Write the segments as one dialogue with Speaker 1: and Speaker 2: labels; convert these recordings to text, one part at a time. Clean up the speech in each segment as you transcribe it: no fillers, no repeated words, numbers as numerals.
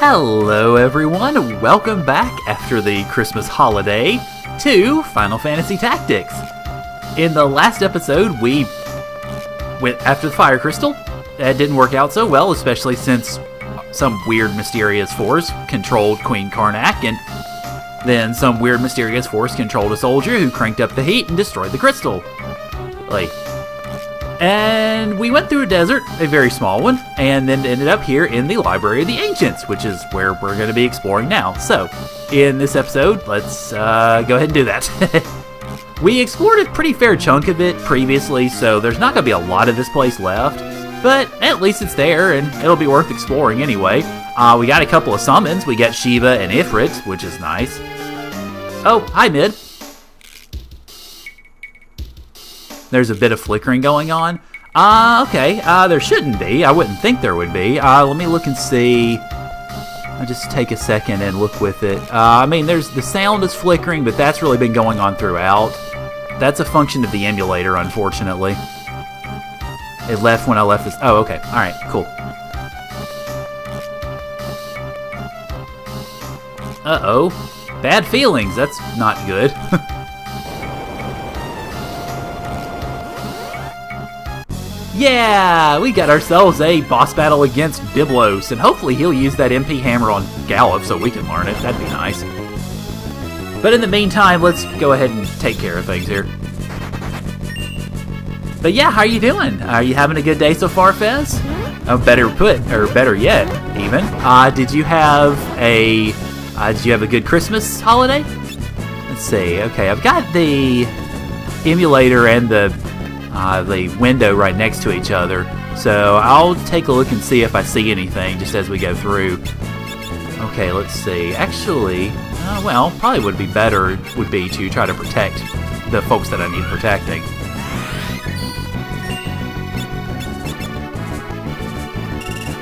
Speaker 1: Hello everyone, welcome back after the Christmas holiday to Final Fantasy Tactics. In the last episode, we went after the Fire Crystal. That didn't work out so well, especially since some weird mysterious force controlled Queen Karnak, and then some weird mysterious force controlled a soldier who cranked up the heat and destroyed the crystal. And we went through a desert, a very small one, and then ended up here in the Library of the Ancients, which is where we're going to be exploring now. So, in this episode, let's go ahead and do that. We explored a pretty fair chunk of it previously, so there's not going to be a lot of this place left, but at least it's there, and it'll be worth exploring anyway. We got a couple of summons. We got Shiva and Ifrit, which is nice. Oh, hi, Mid. There's a bit of flickering going on. Okay. There shouldn't be. I wouldn't think there would be. Let me look and see. I'll just take a second and look with it. I mean, the sound is flickering, but that's really been going on throughout. That's a function of the emulator, unfortunately. It left when I left this. Oh, okay. All right, cool. Uh-oh. Bad feelings. That's not good. Yeah, we got ourselves a boss battle against Biblos, and hopefully he'll use that MP hammer on Gallup so we can learn it. That'd be nice. But in the meantime, let's go ahead and take care of things here. But yeah, how are you doing? Are you having a good day so far, Fez? Oh, better yet, even. Did you have a good Christmas holiday? Let's see. Okay, I've got the emulator and the window right next to each other, so I'll take a look and see if I see anything just as we go through. Okay, let's see. Actually, well, probably would be to try to protect the folks that I need protecting.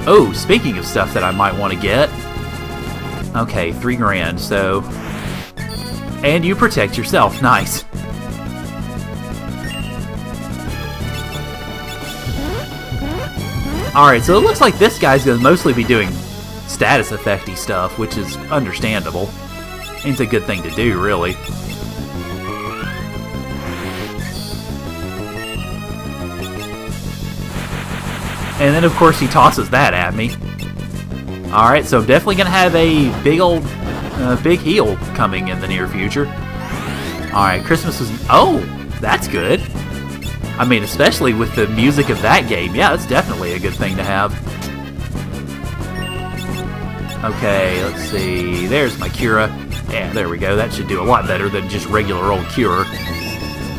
Speaker 1: Oh, speaking of stuff that I might want to get. Okay, $3,000, so... And you protect yourself, nice. Alright, so it looks like this guy's going to mostly be doing status effecty stuff, which is understandable. It's a good thing to do, really. And then, of course, he tosses that at me. Alright, so I'm definitely going to have a big heal coming in the near future. Alright, Christmas was... Oh, that's good. I mean, especially with the music of that game. Yeah, that's definitely a good thing to have. Okay, let's see. There's my Cura. Yeah, there we go. That should do a lot better than just regular old Cure.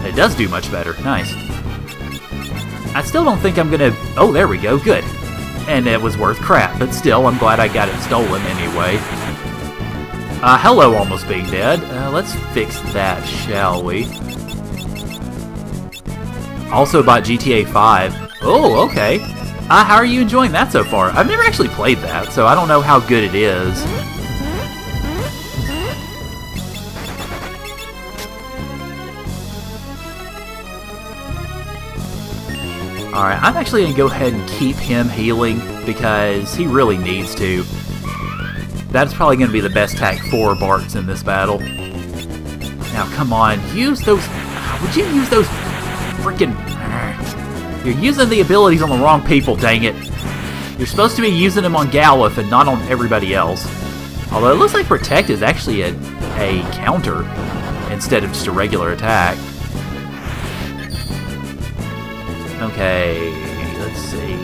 Speaker 1: It does do much better. Nice. I still don't think I'm gonna... Oh, there we go. Good. And it was worth crap, but still, I'm glad I got it stolen anyway. Hello, almost being dead. Let's fix that, shall we? Also bought GTA 5. Oh, okay. How are you enjoying that so far? I've never actually played that, so I don't know how good it is. Alright, I'm actually going to go ahead and keep him healing, because he really needs to. That's probably going to be the best TAC 4 Barks in this battle. Now, come on, use those... Would you use those... Freaking... You're using the abilities on the wrong people, dang it. You're supposed to be using them on Gallup and not on everybody else. Although it looks like Protect is actually a counter instead of just a regular attack. Okay, let's see.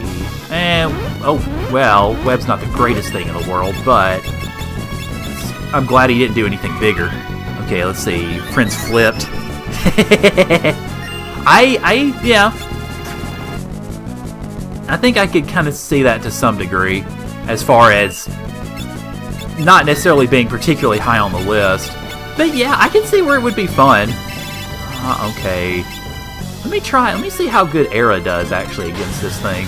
Speaker 1: Oh, well, Web's not the greatest thing in the world, but I'm glad he didn't do anything bigger. Okay, let's see. Friends flipped. Yeah. I think I could kind of see that to some degree, as far as not necessarily being particularly high on the list. But yeah, I can see where it would be fun. Okay. Let me see how good Era does, actually, against this thing.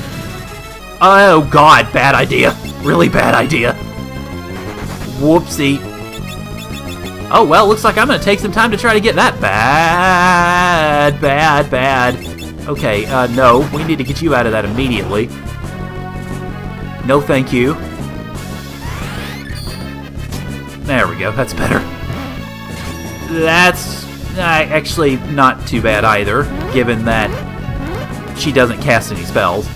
Speaker 1: Oh, God, bad idea. Really bad idea. Whoopsie. Oh, well, looks like I'm going to take some time to try to get that. Bad. Okay, no, we need to get you out of that immediately. No, thank you. There we go, that's better. That's actually not too bad either, given that she doesn't cast any spells.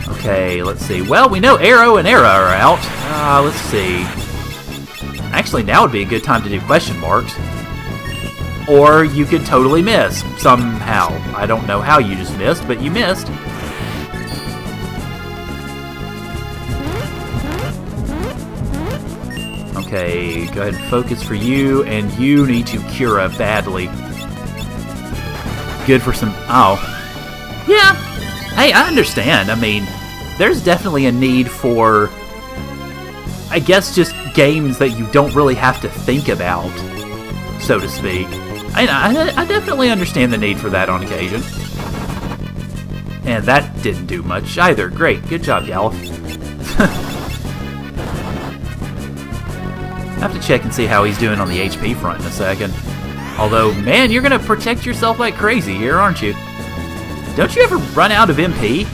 Speaker 1: Okay, let's see. Well, we know Arrow and Era are out. Let's see. Actually, now would be a good time to do question marks. Or you could totally miss, somehow. I don't know how you just missed, but you missed. Okay, go ahead and focus for you, and you need to Cura badly. Good for some... Oh. Yeah. Hey, I understand. I mean, there's definitely a need for, I guess, just games that you don't really have to think about, so to speak. I definitely understand the need for that on occasion. And that didn't do much either. Great. Good job, Galuf. I have to check and see how he's doing on the HP front in a second. Although, man, you're going to protect yourself like crazy here, aren't you? Don't you ever run out of MP?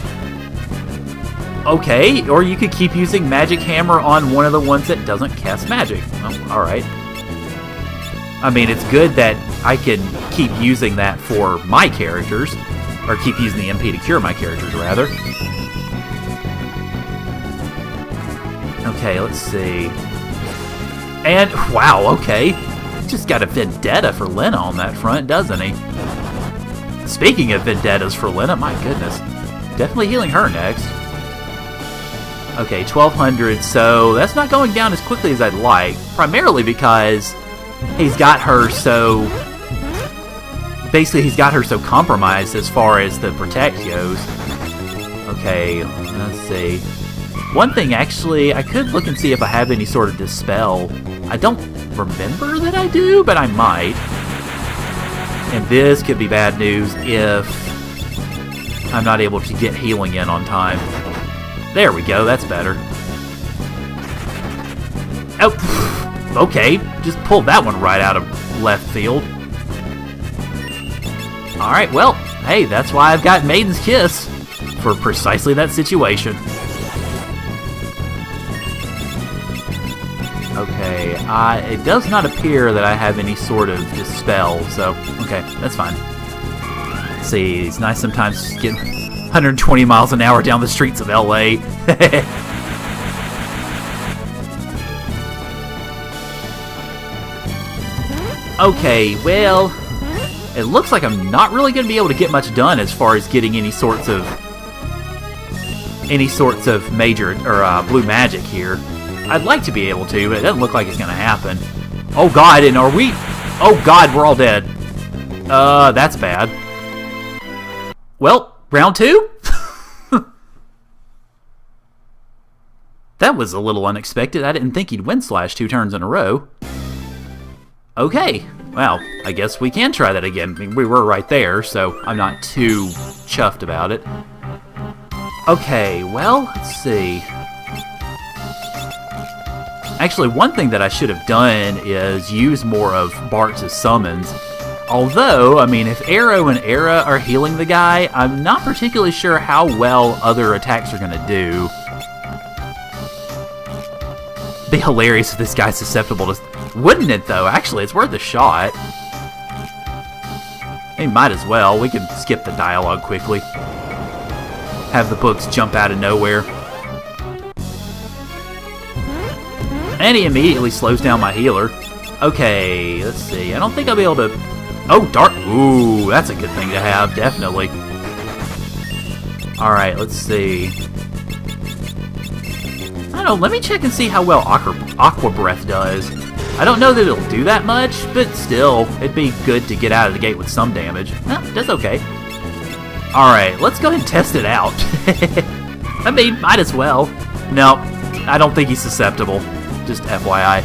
Speaker 1: Okay, or you could keep using Magic Hammer on one of the ones that doesn't cast magic. Oh, alright. I mean, it's good that I can keep using that for my characters. Or keep using the MP to cure my characters, rather. Okay, let's see. And, wow, okay. Just got a Vendetta for Lena on that front, doesn't he? Speaking of Vendettas for Lena, my goodness. Definitely healing her next. Okay, 1200, so that's not going down as quickly as I'd like. Primarily because he's got her so... Basically, he's got her so compromised as far as the Protect goes. Okay, let's see. One thing, actually, I could look and see if I have any sort of Dispel. I don't remember that I do, but I might. And this could be bad news if I'm not able to get healing in on time. There we go, that's better. Oh, okay, just pulled that one right out of left field. Alright, well, hey, that's why I've got Maiden's Kiss, for precisely that situation. Okay, it does not appear that I have any sort of Dispel, so, okay, that's fine. Let's see, it's nice sometimes to get 120 miles an hour down the streets of LA. Okay, well, it looks like I'm not really going to be able to get much done as far as getting any sorts of major or blue magic here. I'd like to be able to, but it doesn't look like it's going to happen. Oh god, and are we... Oh god, we're all dead. That's bad. Well, round 2? That was a little unexpected. I didn't think he'd win Slash 2 turns in a row. Okay, well, I guess we can try that again. I mean, we were right there, so I'm not too chuffed about it. Okay, well, let's see. Actually, one thing that I should have done is use more of Bartz's summons. Although, I mean, if Arrow and Era are healing the guy, I'm not particularly sure how well other attacks are going to do. Be hilarious if this guy's susceptible to... Wouldn't it, though? Actually, it's worth a shot. Hey, might as well. We can skip the dialogue quickly. Have the books jump out of nowhere. And he immediately slows down my healer. Okay, let's see. I don't think I'll be able to... Oh, Dark... Ooh, that's a good thing to have, definitely. Alright, let's see. I don't know, let me check and see how well Aqua Breath does. I don't know that it'll do that much, but still, it'd be good to get out of the gate with some damage. No, that's okay. Alright, let's go ahead and test it out. I mean, might as well. No, I don't think he's susceptible. Just FYI.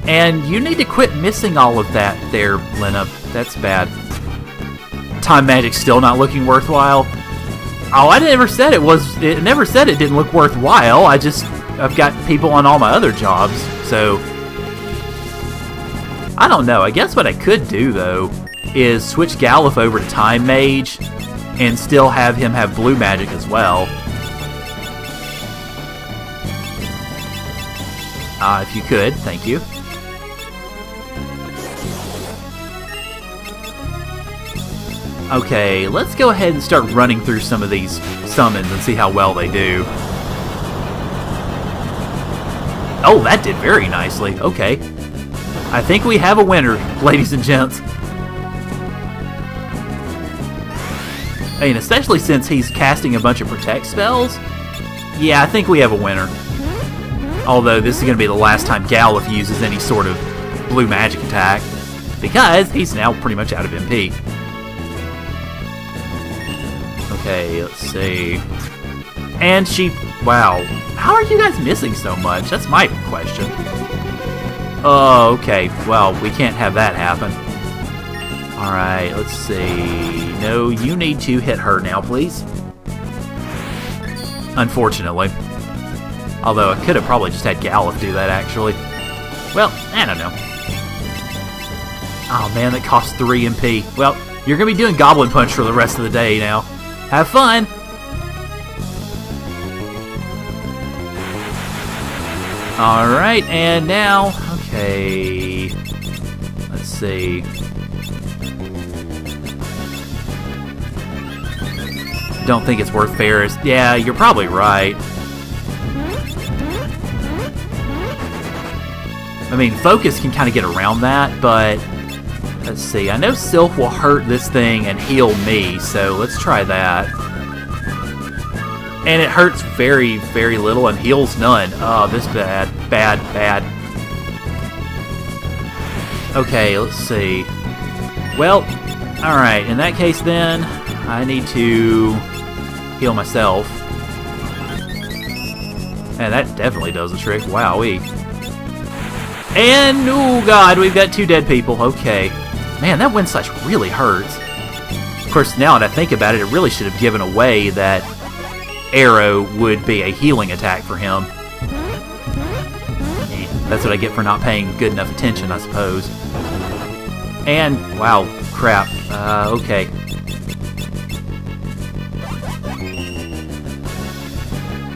Speaker 1: And you need to quit missing all of that there, Lena. That's bad. Time Magic's still not looking worthwhile. Oh, I never said it was. It never said it didn't look worthwhile. I've got people on all my other jobs, so I don't know. I guess what I could do though is switch Galuf over to Time Mage and still have him have blue magic as well. If you could, thank you. Okay, let's go ahead and start running through some of these summons and see how well they do. Oh, that did very nicely. Okay. I think we have a winner, ladies and gents. I mean, especially since he's casting a bunch of protect spells. Yeah, I think we have a winner. Although this is going to be the last time Galuf uses any sort of blue magic attack, because he's now pretty much out of MP. Okay, let's see. And she... Wow. How are you guys missing so much? That's my question. Oh, okay. Well, we can't have that happen. Alright, let's see. No, you need to hit her now, please. Unfortunately. Although I could have probably just had Galuf do that, actually. Well, I don't know. Oh man, that costs 3 MP. Well, you're going to be doing Goblin Punch for the rest of the day now. Have fun! Alright, and now... Okay... Let's see... Don't think it's worth Ferris. Yeah, you're probably right. I mean, Focus can kind of get around that, but... Let's see, I know Sylph will hurt this thing and heal me, so let's try that. And it hurts very, very little and heals none. Oh, this bad. Bad, bad. Okay, let's see. Well, alright, in that case then, I need to heal myself. And that definitely does the trick. Wowee. And, oh god, we've got 2 dead people. Okay. Man, that wind slash really hurts. Of course, now that I think about it, it really should have given away that arrow would be a healing attack for him. That's what I get for not paying good enough attention, I suppose. And, wow, crap. Okay.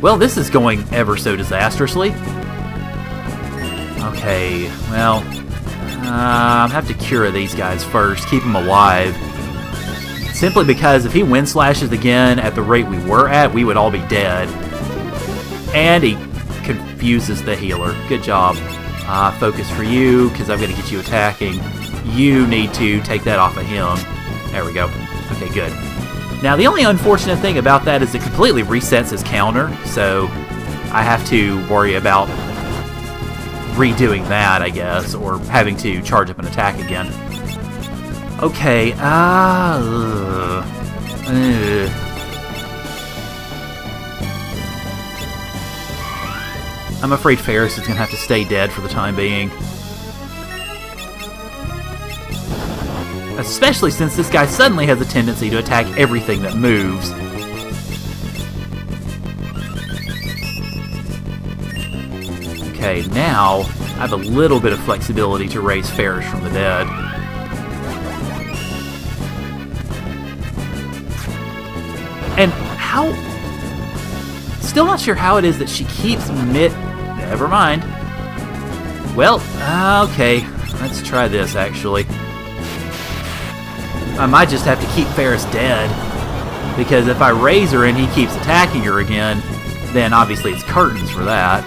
Speaker 1: Well, this is going ever so disastrously. Okay, well... I'll have to cure these guys first, keep them alive. Simply because if he wind slashes again at the rate we were at, we would all be dead. And he confuses the healer. Good job. Focus for you, because I've got to get you attacking. You need to take that off of him. There we go. Okay, good. Now, the only unfortunate thing about that is it completely resets his counter, so I have to worry about redoing that, I guess, or having to charge up an attack again. Okay, I'm afraid Ferris is going to have to stay dead for the time being. Especially since this guy suddenly has a tendency to attack everything that moves. Okay, now I have a little bit of flexibility to raise Ferris from the dead. And how... Still not sure how it is that she keeps Never mind. Well, okay. Let's try this, actually. I might just have to keep Ferris dead. Because if I raise her and he keeps attacking her again, then obviously it's curtains for that.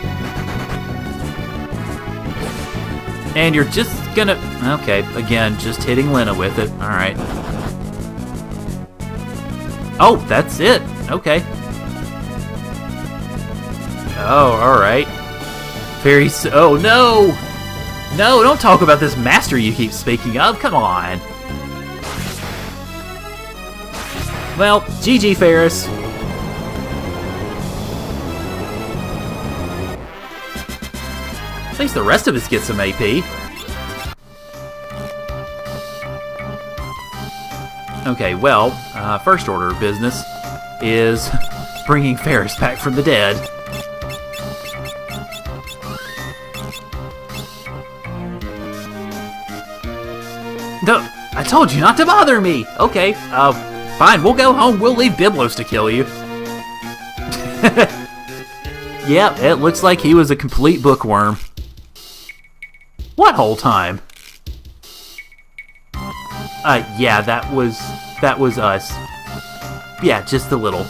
Speaker 1: And you're just gonna... Okay, again, just hitting Lena with it. Alright. Oh, that's it. Okay. Oh, alright. Oh, no! No, don't talk about this master you keep speaking of. Come on. Well, GG, Ferris. At least the rest of us get some AP. Okay, well, first order of business is bringing Ferris back from the dead. No, I told you not to bother me! Okay, fine, we'll go home. We'll leave Biblos to kill you. Yeah, it looks like he was a complete bookworm. What whole time? Yeah, that was us. Yeah, just a little.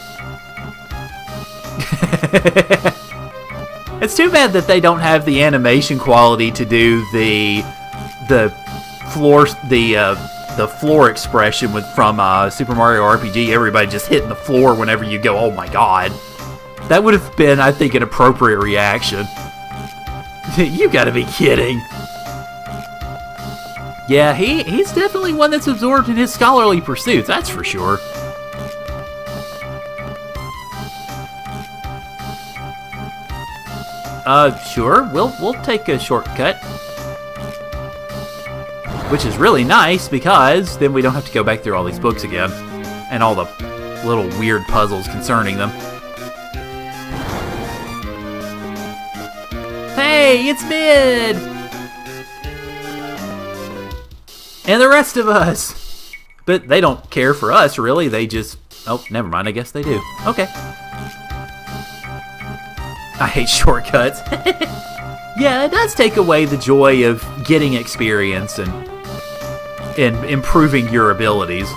Speaker 1: It's too bad that they don't have the animation quality to do the floor expression from Super Mario RPG. Everybody just hitting the floor whenever you go, oh my god. That would have been, I think, an appropriate reaction. You gotta be kidding. Yeah, he's definitely one that's absorbed in his scholarly pursuits, that's for sure. Sure, we'll take a shortcut. Which is really nice, because then we don't have to go back through all these books again. And all the little weird puzzles concerning them. Hey, it's Mid! And the rest of us! But they don't care for us, really. They just... Oh, never mind. I guess they do. Okay. I hate shortcuts. Yeah, it does take away the joy of getting experience and improving your abilities.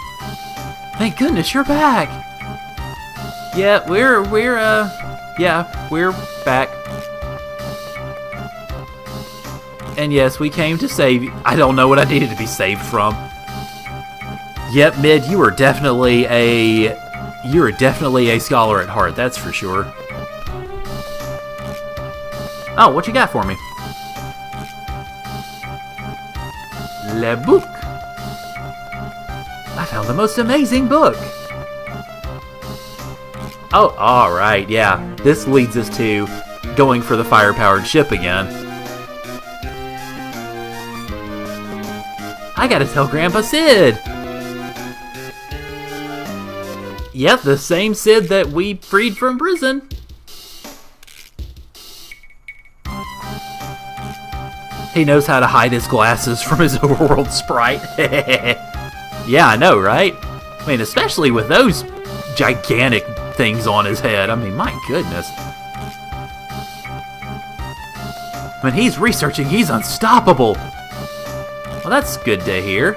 Speaker 1: Thank goodness you're back. Yeah, we're back. And yes, we came to save you. I don't know what I needed to be saved from. Yep, Mid, you are definitely a scholar at heart, that's for sure. Oh, what you got for me? Le book. I found the most amazing book. Oh, alright, yeah. This leads us to going for the fire-powered ship again. I gotta tell Grandpa Sid! Yep, the same Sid that we freed from prison. He knows how to hide his glasses from his overworld sprite. Yeah, I know, right? I mean, especially with those gigantic things on his head. I mean, my goodness. When he's researching, he's unstoppable. Well, that's good to hear.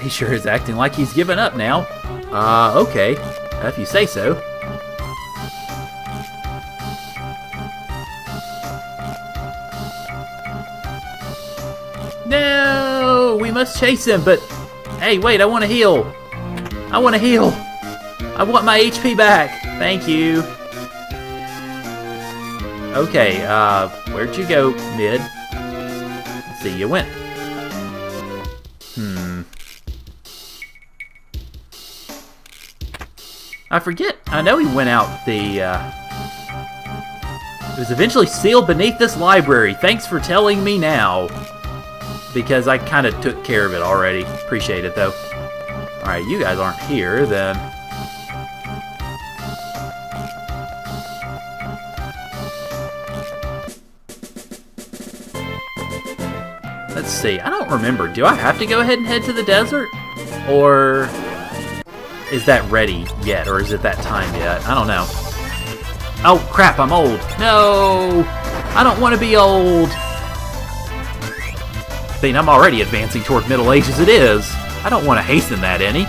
Speaker 1: He sure is acting like he's given up now. Okay. If you say so. No! We must chase him, but... Hey, wait, I want to heal. I want to heal. I want my HP back. Thank you. Okay, where'd you go, Mid? Let's see, you went. I forget. I know he went out the, It was eventually sealed beneath this library. Thanks for telling me now. Because I kind of took care of it already. Appreciate it, though. Alright, you guys aren't here, then. Let's see. I don't remember. Do I have to go ahead and head to the desert? Or... is that ready yet, or is it that time yet? I don't know. Oh, crap, I'm old. No! I don't want to be old! I mean, I'm already advancing toward middle age as it is. I don't want to hasten that any.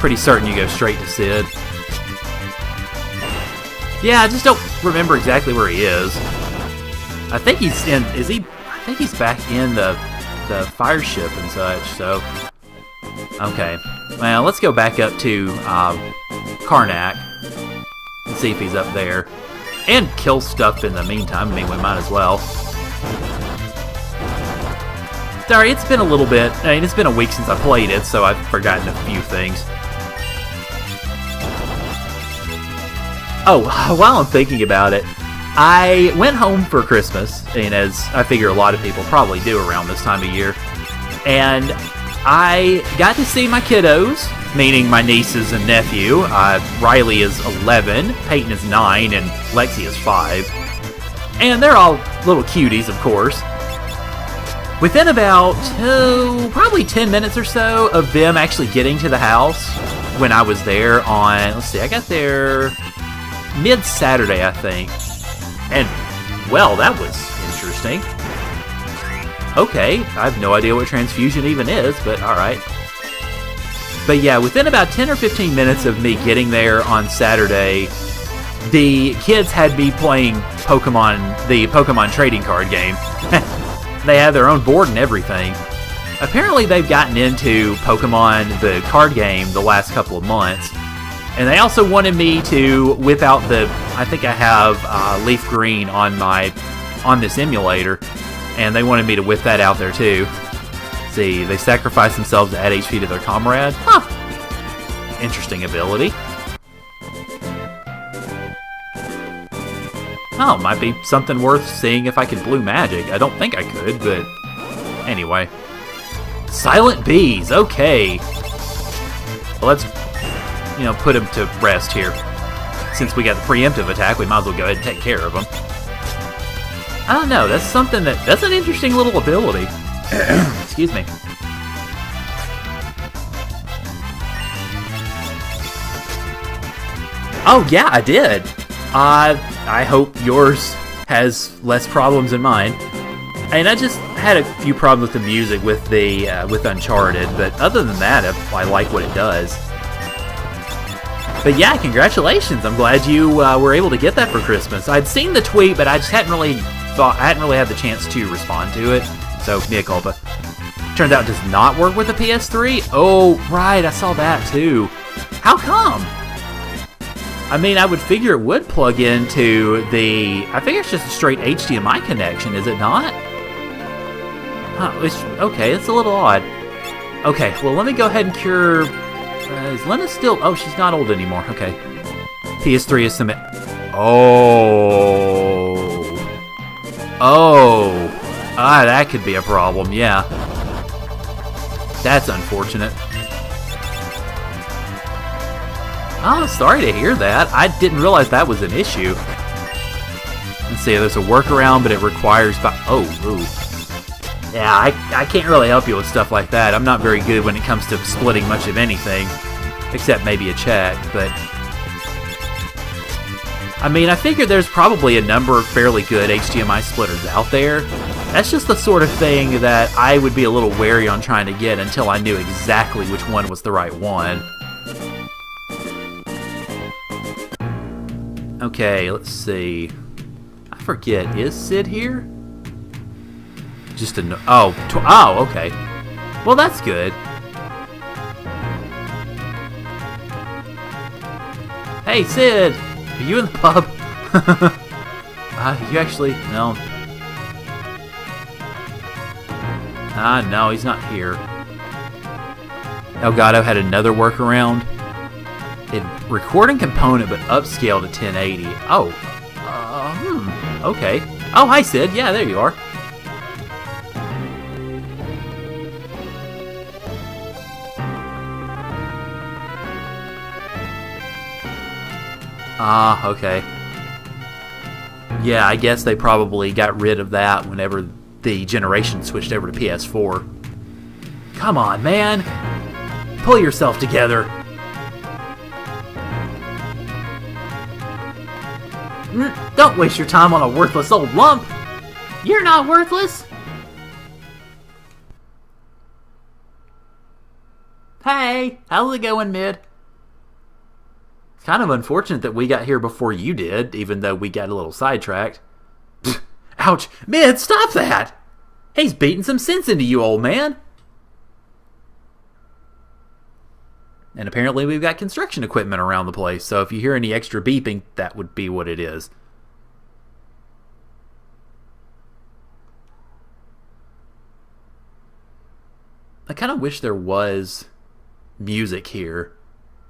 Speaker 1: Pretty certain you go straight to Sid. Yeah, I just don't remember exactly where he is. I think he's in. Is he? I think he's back in the fire ship and such. So, okay. Well, let's go back up to Karnak and see if he's up there, and kill stuff in the meantime. I mean, we might as well. Sorry, it's been a little bit. I mean, it's been a week since I played it, so I've forgotten a few things. Oh, while I'm thinking about it. I went home for Christmas, and as I figure a lot of people probably do around this time of year, and I got to see my kiddos, meaning my nieces and nephew. Riley is 11, Peyton is 9, and Lexi is 5. And they're all little cuties, of course. Within about probably 10 minutes or so of them actually getting to the house, when I was there on, let's see, I got there mid-Saturday, I think. And, well, that was interesting. Okay, I have no idea what transfusion even is, but alright. But yeah, within about 10 or 15 minutes of me getting there on Saturday, the kids had me playing the Pokemon trading card game. They had their own board and everything. Apparently they've gotten into Pokemon, the card game, the last couple of months. And they also wanted me to whip out I think I have Leaf Green on this emulator. And they wanted me to whip that out there too. See, they sacrificed themselves to add HP to their comrade. Huh. Interesting ability. Oh, might be something worth seeing if I could blue magic. I don't think I could, but anyway. Silent bees, okay. Well, let's, put them to rest here. Since we got the preemptive attack, we might as well go ahead and take care of them. I don't know, that's an interesting little ability. Excuse me. Oh, yeah, I did. I hope yours has less problems than mine. And I just had a few problems with the music with Uncharted, but other than that, I like what it does. But yeah, congratulations! I'm glad you were able to get that for Christmas. I'd seen the tweet, but I just hadn't really had the chance to respond to it. So mea culpa. Turns out it does not work with the PS3. Oh, right, I saw that too. How come? I mean, I would figure it would plug into I think it's just a straight HDMI connection, is it not? Huh, okay, it's a little odd. Okay, well, let me go ahead and cure... is Lena still... Oh, she's not old anymore. Okay. PS3 is submit... Oh. That could be a problem, yeah. That's unfortunate. Oh, sorry to hear that. I didn't realize that was an issue. Let's see, there's a workaround, but it requires... ooh. Yeah, I can't really help you with stuff like that. I'm not very good when it comes to splitting much of anything. Except maybe a check, but... I mean, I figure there's probably a number of fairly good HDMI splitters out there. That's just the sort of thing that I would be a little wary on trying to get until I knew exactly which one was the right one. Okay, let's see. I forget, is Sid here? Just a... Oh, okay. Well, that's good. Hey, Sid! Are you in the pub? You actually... No. No, he's not here. Elgato had another workaround. Recording component, but upscale to 1080. Oh. Okay. Oh, hi, Sid. Yeah, there you are. Okay. Yeah, I guess they probably got rid of that whenever the generation switched over to PS4. Come on, man! Pull yourself together! Don't waste your time on a worthless old lump! You're not worthless! Hey! How's it going, Mid? It's kind of unfortunate that we got here before you did, even though we got a little sidetracked. Ouch! Mid, stop that! He's beating some sense into you, old man! And apparently we've got construction equipment around the place, so if you hear any extra beeping, that would be what it is. I kind of wish there was music here,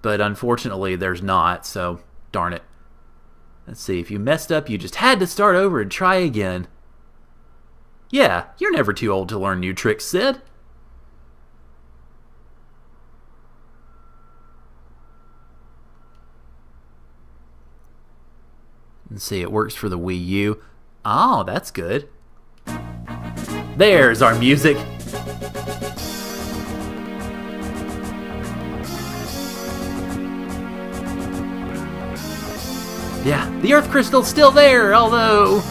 Speaker 1: but unfortunately there's not, so darn it. Let's see, if you messed up, you just had to start over and try again. Yeah, you're never too old to learn new tricks, Sid. Let's see, it works for the Wii U. Oh, that's good. There's our music. Yeah, the Earth Crystal's still there, although,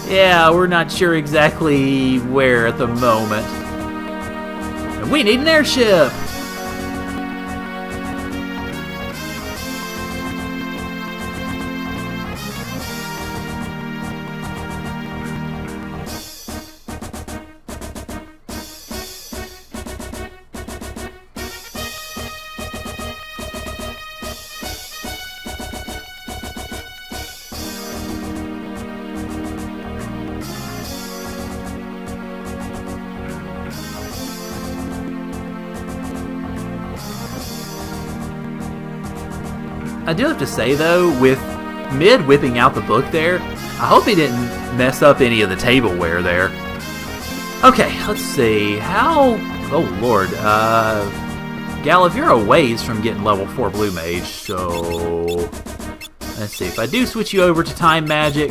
Speaker 1: yeah, we're not sure exactly where at the moment. And we need an airship! I do have to say, though, with Mid whipping out the book there, I hope he didn't mess up any of the tableware there. Okay, let's see. How... Oh, Lord. Galliv, you're a ways from getting level 4 Blue Mage, so... Let's see. If I do switch you over to Time Magic...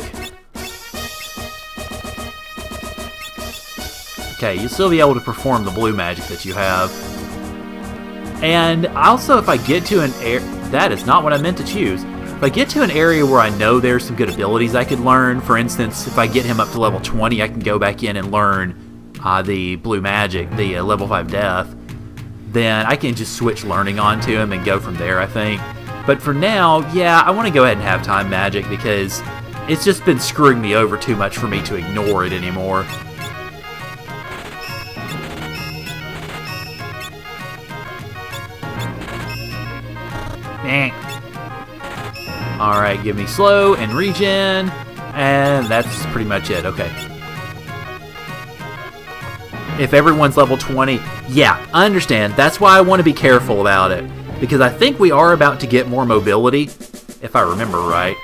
Speaker 1: Okay, you'll still be able to perform the Blue Magic that you have. And also, if I get to an area... That is not what I meant to choose. If I get to an area where I know there's some good abilities I could learn, for instance, if I get him up to level 20, I can go back in and learn the Blue Magic, the level 5 Death, then I can just switch learning onto him and go from there, I think. But for now, yeah, I want to go ahead and have Time Magic because it's just been screwing me over too much for me to ignore it anymore. Alright, give me slow and regen, and that's pretty much it. Okay. If everyone's level 20, yeah, I understand. That's why I want to be careful about it, because I think we are about to get more mobility, if I remember right.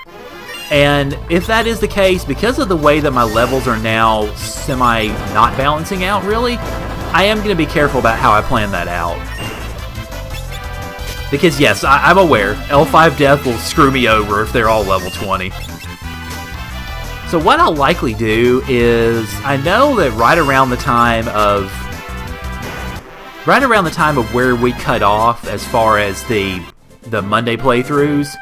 Speaker 1: And if that is the case, because of the way that my levels are now semi-not balancing out, really, I am going to be careful about how I plan that out. Because yes, I'm aware, L5 Death will screw me over if they're all level 20. So what I'll likely do is, I know that right around the time of where we cut off as far as the Monday playthroughs,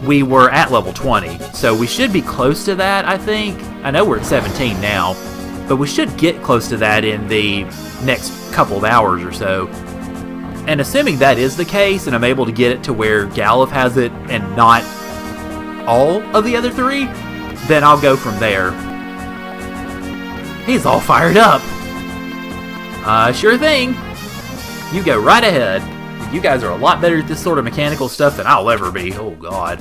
Speaker 1: we were at level 20. So we should be close to that, I think. I know we're at 17 now, but we should get close to that in the next couple of hours or so. And assuming that is the case, and I'm able to get it to where Galliv has it and not all of the other 3, then I'll go from there. He's all fired up. Sure thing. You go right ahead. You guys are a lot better at this sort of mechanical stuff than I'll ever be. Oh, God.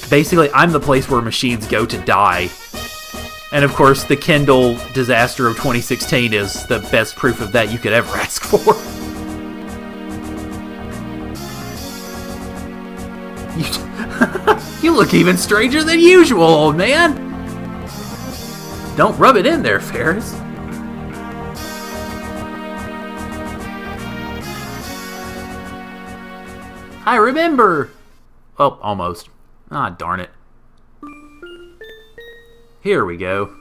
Speaker 1: Basically, I'm the place where machines go to die. And, of course, the Kindle disaster of 2016 is the best proof of that you could ever ask for. You look even stranger than usual, old man! Don't rub it in there, Ferris. I remember! Oh, almost. Ah, darn it. Here we go.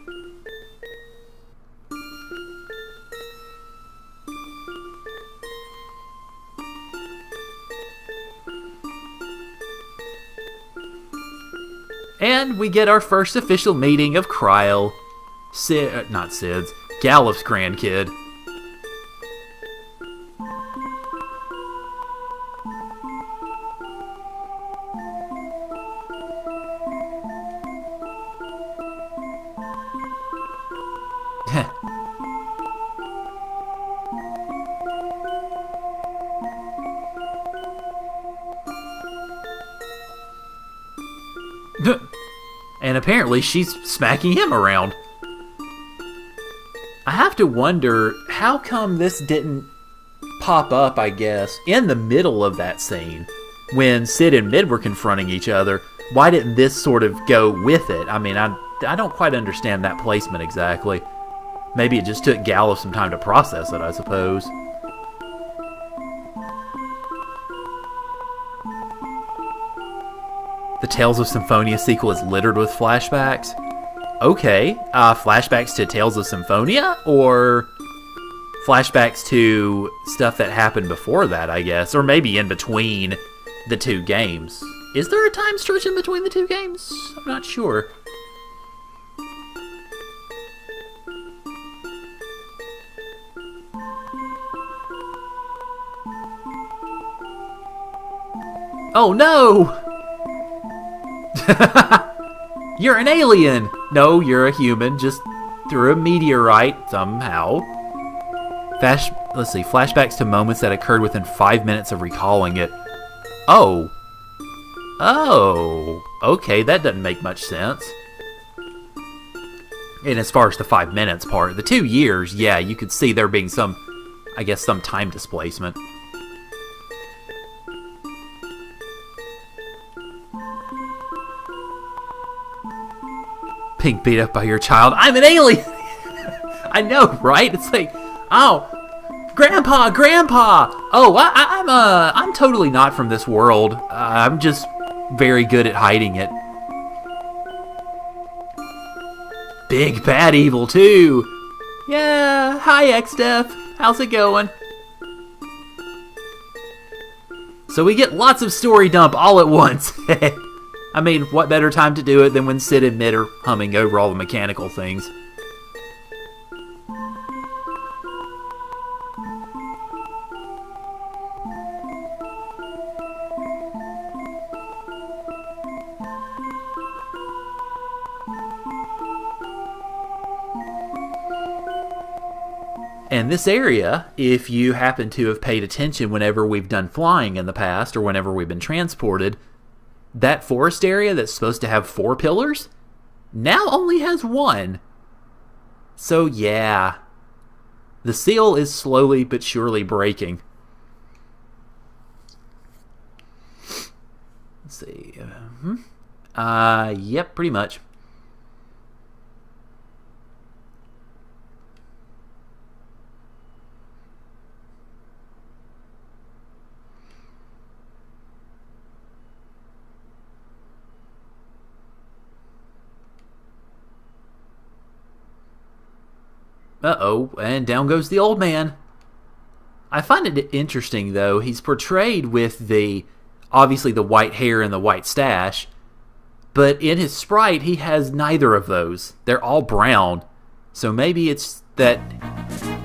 Speaker 1: And we get our first official meeting of Kryl. Not Sid's. Galliv's grandkid. And apparently she's smacking him around. I have to wonder, how come this didn't pop up, I guess, in the middle of that scene? When Sid and Mid were confronting each other, why didn't this sort of go with it? I mean, I don't quite understand that placement exactly. Maybe it just took Galliv some time to process it, I suppose. The Tales of Symphonia sequel is littered with flashbacks. Okay, flashbacks to Tales of Symphonia? Or flashbacks to stuff that happened before that, I guess? Or maybe in between the two games. Is there a time stretch in between the two games? I'm not sure. Oh no! You're an alien! No, you're a human, just through a meteorite somehow. Let's see, flashbacks to moments that occurred within 5 minutes of recalling it. Oh. Oh. Okay, that doesn't make much sense. And as far as the 5 minutes part, the 2 years, yeah, you could see there being some, I guess, some time displacement. Being beat up by your child. I'm an alien! I know, right? It's like, oh, Grandpa! Oh, I'm totally not from this world. I'm just very good at hiding it. Big bad evil, too! Yeah, hi, X-Def. How's it going? So we get lots of story dump all at once. I mean, what better time to do it than when Sid and Mid are humming over all the mechanical things. And this area, if you happen to have paid attention whenever we've done flying in the past or whenever we've been transported, that forest area that's supposed to have 4 pillars now only has 1. So yeah, the seal is slowly but surely breaking. Let's see. Yep, pretty much. Uh-oh, and down goes the old man. I find it interesting, though. He's portrayed with obviously the white hair and the white stash, but in his sprite, he has neither of those. They're all brown. So maybe it's that,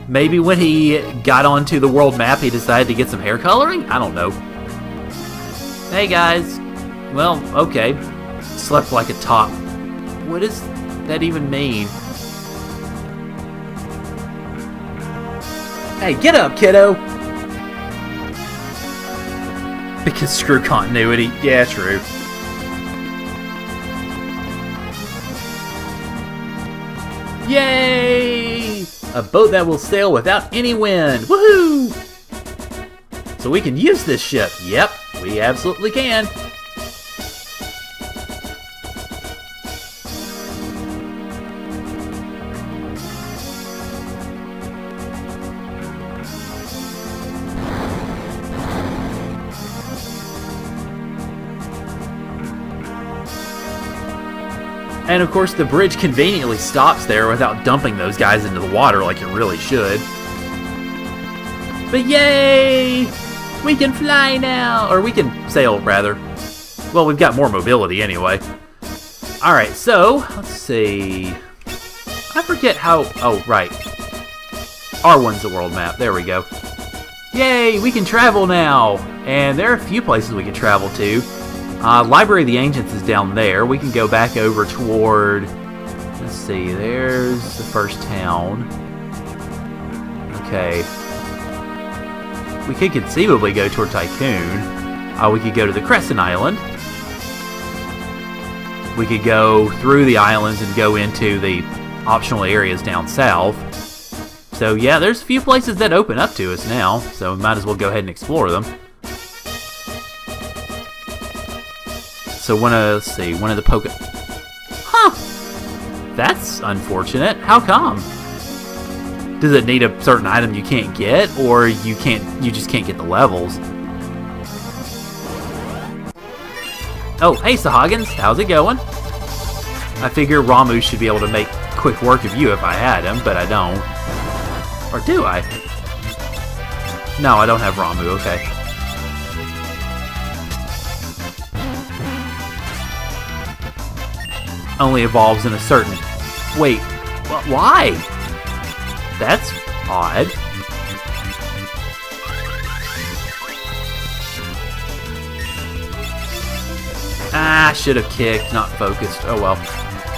Speaker 1: maybe when he got onto the world map, he decided to get some hair coloring? I don't know. Hey, guys. Well, okay. Slept like a top. What does that even mean? Hey, get up, kiddo! Because screw continuity. Yeah, true. Yay! A boat that will sail without any wind. Woohoo! So we can use this ship. Yep, we absolutely can. And of course the bridge conveniently stops there without dumping those guys into the water like it really should. But yay! We can fly now! Or we can sail, rather. Well, we've got more mobility anyway. Alright, so, let's see. I forget how... Oh, right. R1's the world map. There we go. Yay! We can travel now! And there are a few places we can travel to. Library of the Ancients is down there. We can go back over toward... Let's see, there's the first town. Okay. We could conceivably go toward Tycoon. We could go to the Crescent Island. We could go through the islands and go into the optional areas down south. So yeah, there's a few places that open up to us now, so we might as well go ahead and explore them. So let's see, one of the Huh! That's unfortunate. How come? Does it need a certain item you can't get, or you just can't get the levels? Oh, hey, Sahagins. How's it going? I figure Ramu should be able to make quick work of you if I had him, but I don't. Or do I? No, I don't have Ramu. Okay. Only evolves in a certain... Wait, why? That's odd. Ah, should have kicked, not focused. Oh well.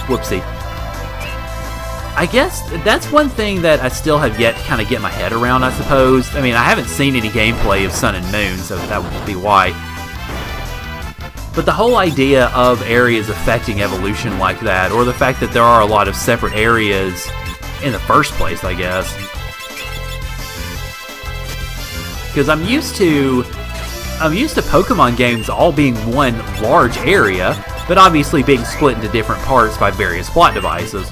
Speaker 1: Whoopsie. I guess that's one thing that I still have yet to kind of get my head around, I suppose. I mean, I haven't seen any gameplay of Sun and Moon, so that would be why. But the whole idea of areas affecting evolution like that, or the fact that there are a lot of separate areas in the first place, I guess. Because I'm used to Pokemon games all being one large area, but obviously being split into different parts by various plot devices.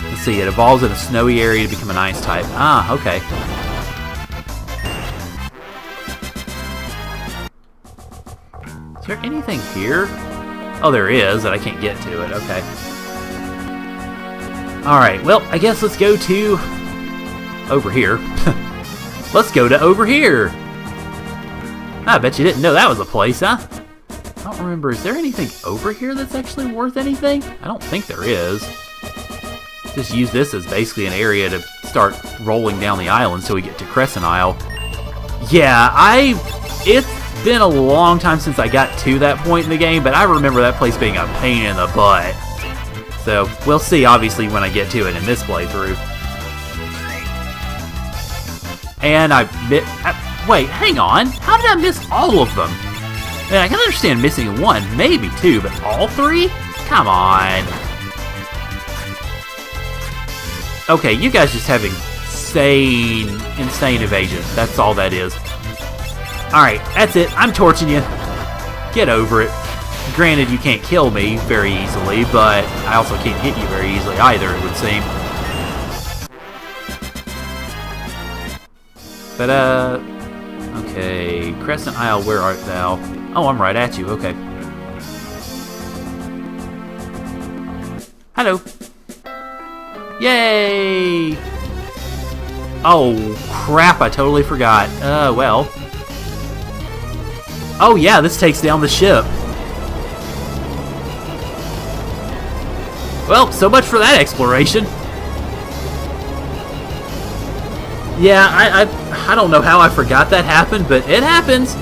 Speaker 1: Let's see, it evolves in a snowy area to become an ice type. Ah, okay. Is there anything here? Oh, there is, but I can't get to it. Okay. Alright, well, I guess let's go to... over here. Let's go to over here! I bet you didn't know that was a place, huh? I don't remember, is there anything over here that's actually worth anything? I don't think there is. Just use this as basically an area to start rolling down the island so we get to Crescent Isle. Yeah, it's been a long time since I got to that point in the game, but I remember that place being a pain in the butt. So, we'll see, obviously, when I get to it in this playthrough. And wait, hang on. How did I miss all of them? Man, I can understand missing one, maybe two, but all three? Come on. Okay, you guys just have insane evasion. That's all that is. Alright, that's it. I'm torching you. Get over it. Granted, you can't kill me very easily, but I also can't hit you very easily either, it would seem. But, okay. Crescent Isle, where art thou? Oh, I'm right at you, okay. Hello. Yay! Oh, crap, I totally forgot. Well. Oh, yeah, this takes down the ship. Well, so much for that exploration. Yeah, I don't know how I forgot that happened, but it happens.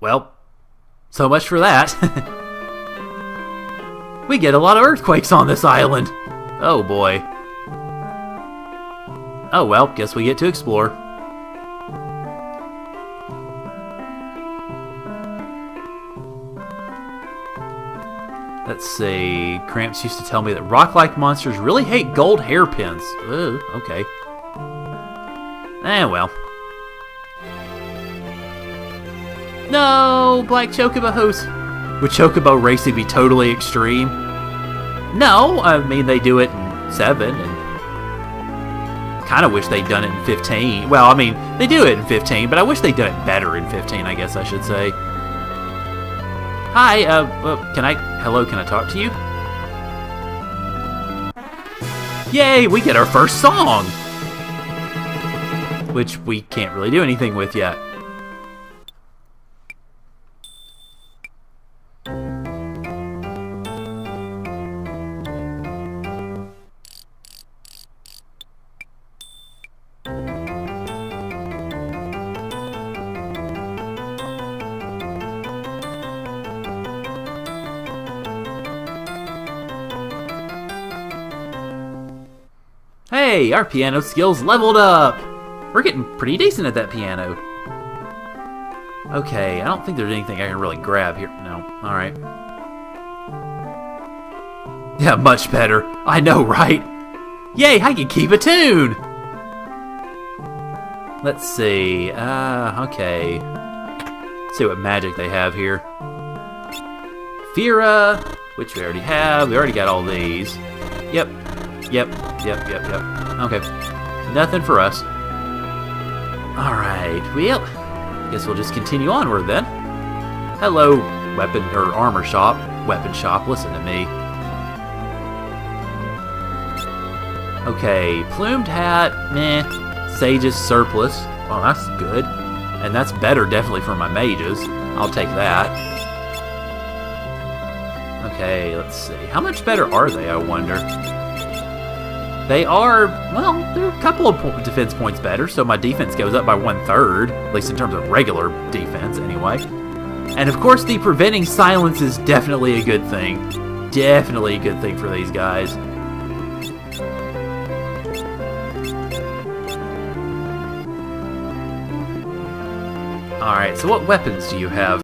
Speaker 1: Well, so much for that. We get a lot of earthquakes on this island. Oh boy. Oh well, guess we get to explore. Let's see. Cramps used to tell me that rock-like monsters really hate gold hairpins. Ugh, okay. Well. No! Black Chocobo host. Would Chocobo racing be totally extreme? No! I mean, they do it in 7, and... kind of wish they'd done it in 15. Well, I mean, they do it in 15, but I wish they'd done it better in 15, I guess I should say. Hi, hello, can I talk to you? Yay, we get our first song! Which we can't really do anything with yet. Hey, our piano skills leveled up! We're getting pretty decent at that piano. Okay, I don't think there's anything I can really grab here. No, alright. Yeah, much better. I know, right? Yay, I can keep a tune! Let's see. Okay. Let's see what magic they have here. Fira, which we already have. We already got all these. Yep. Okay. Nothing for us. Alright, well, guess we'll just continue onward then. Hello, weapon or armor shop. Weapon shop, listen to me. Okay, plumed hat, meh. Sage's surplus. Oh, that's good. And that's better, definitely, for my mages. I'll take that. Okay, let's see. How much better are they, I wonder? They are, well, they're a couple of defense points better, so my defense goes up by 1/3, at least in terms of regular defense, anyway. And of course, the preventing silence is definitely a good thing. Definitely a good thing for these guys. Alright, so what weapons do you have?